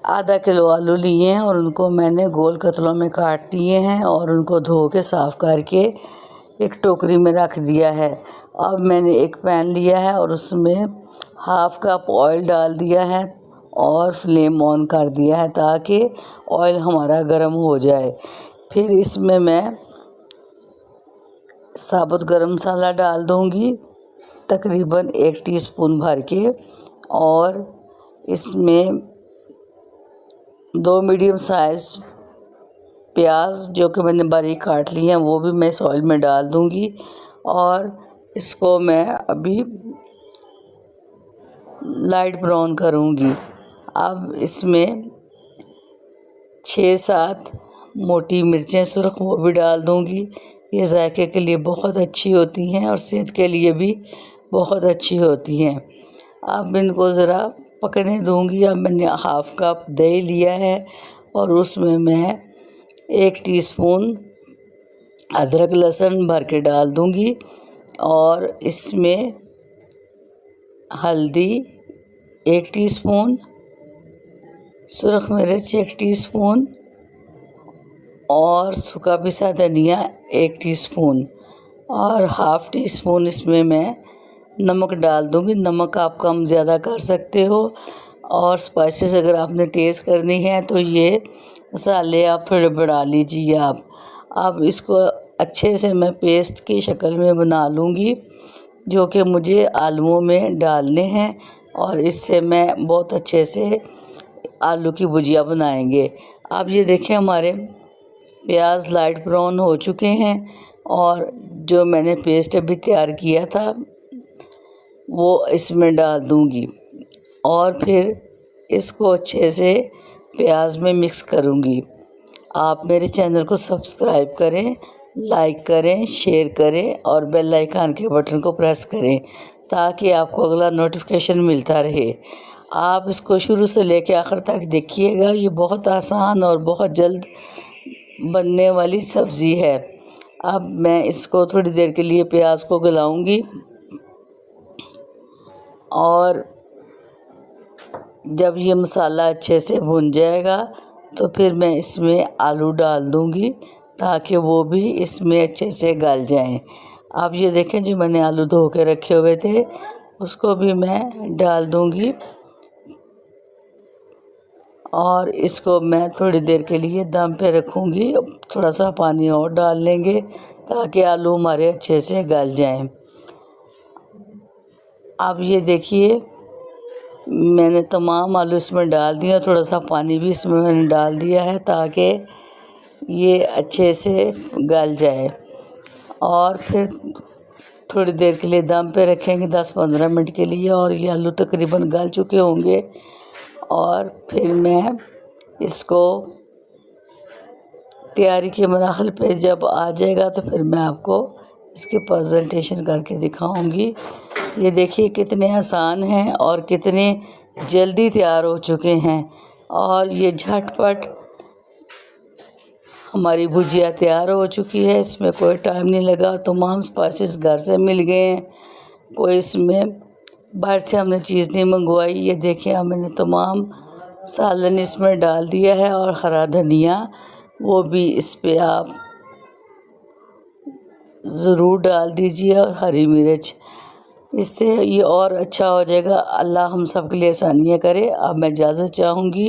आधा किलो आलू लिए हैं और उनको मैंने गोल कतलों में काट लिए हैं और उनको धो के साफ़ करके एक टोकरी में रख दिया है। अब मैंने एक पैन लिया है और उसमें हाफ़ कप ऑयल डाल दिया है और फ्लेम ऑन कर दिया है ताकि ऑयल हमारा गर्म हो जाए। फिर इसमें मैं साबुत गरम मसाला डाल दूंगी तकरीबन 1 टीस्पून भर के, और इसमें 2 मीडियम साइज़ प्याज जो कि मैंने बारीक काट लिए हैं वो भी मैं इस ऑयल में डाल दूंगी और इसको मैं अभी लाइट ब्राउन करूंगी। अब इसमें 6-7 मोटी मिर्चें सुरख वो भी डाल दूंगी। ये जायके के लिए बहुत अच्छी होती हैं और सेहत के लिए भी बहुत अच्छी होती हैं। अब इनको ज़रा पकने दूंगी। अब मैंने हाफ़ कप दही लिया है और उसमें मैं 1 टीस्पून अदरक लहसुन भर के डाल दूंगी और इसमें हल्दी 1 टीस्पून, सुरख मिर्च 1 टीस्पून और सूखा पिसा धनिया 1 टीस्पून और हाफ़ टी स्पून इसमें मैं नमक डाल दूंगी। नमक आप कम ज़्यादा कर सकते हो और स्पाइसेस अगर आपने तेज़ करनी है तो ये मसाले आप थोड़े बढ़ा लीजिए आप। अब इसको अच्छे से मैं पेस्ट की शक्ल में बना लूँगी जो कि मुझे आलूओं में डालने हैं और इससे मैं बहुत अच्छे से आलू की भुजिया बनाएंगे। आप ये देखें हमारे प्याज लाइट ब्राउन हो चुके हैं और जो मैंने पेस्ट अभी तैयार किया था वो इसमें डाल दूंगी और फिर इसको अच्छे से प्याज में मिक्स करूंगी। आप मेरे चैनल को सब्सक्राइब करें, लाइक करें, शेयर करें और बेल आइकन के बटन को प्रेस करें ताकि आपको अगला नोटिफिकेशन मिलता रहे। आप इसको शुरू से लेकर आखिर तक देखिएगा। ये बहुत आसान और बहुत जल्द बनने वाली सब्ज़ी है। अब मैं इसको थोड़ी देर के लिए प्याज को गलाऊंगी और जब ये मसाला अच्छे से भुन जाएगा तो फिर मैं इसमें आलू डाल दूंगी ताकि वो भी इसमें अच्छे से गल जाएं। आप ये देखें जो मैंने आलू धो के रखे हुए थे उसको भी मैं डाल दूंगी और इसको मैं थोड़ी देर के लिए दम पे रखूंगी। थोड़ा सा पानी और डाल लेंगे ताकि आलू हमारे अच्छे से गल जाएं। अब ये देखिए मैंने तमाम आलू इसमें डाल दिया, थोड़ा सा पानी भी इसमें मैंने डाल दिया है ताकि ये अच्छे से गल जाए और फिर थोड़ी देर के लिए दम पे रखेंगे 10-15 मिनट के लिए और ये आलू तकरीबन गल चुके होंगे और फिर मैं इसको तैयारी के मराहल पे जब आ जाएगा तो फिर मैं आपको इसकी प्रेजेंटेशन करके दिखाऊंगी। ये देखिए कितने आसान हैं और कितने जल्दी तैयार हो चुके हैं और ये झटपट हमारी भुजिया तैयार हो चुकी है। इसमें कोई टाइम नहीं लगा, तमाम स्पाइसेस घर से मिल गए हैं, कोई इसमें बाहर से हमने चीज़ नहीं मंगवाई। ये देखिए अब मैंने तमाम सालन इसमें डाल दिया है और हरा धनिया वो भी इस पे आप ज़रूर डाल दीजिए और हरी मिर्च, इससे ये और अच्छा हो जाएगा। अल्लाह हम सब के लिए आसानियाँ करे। अब मैं इजाज़त चाहूँगी।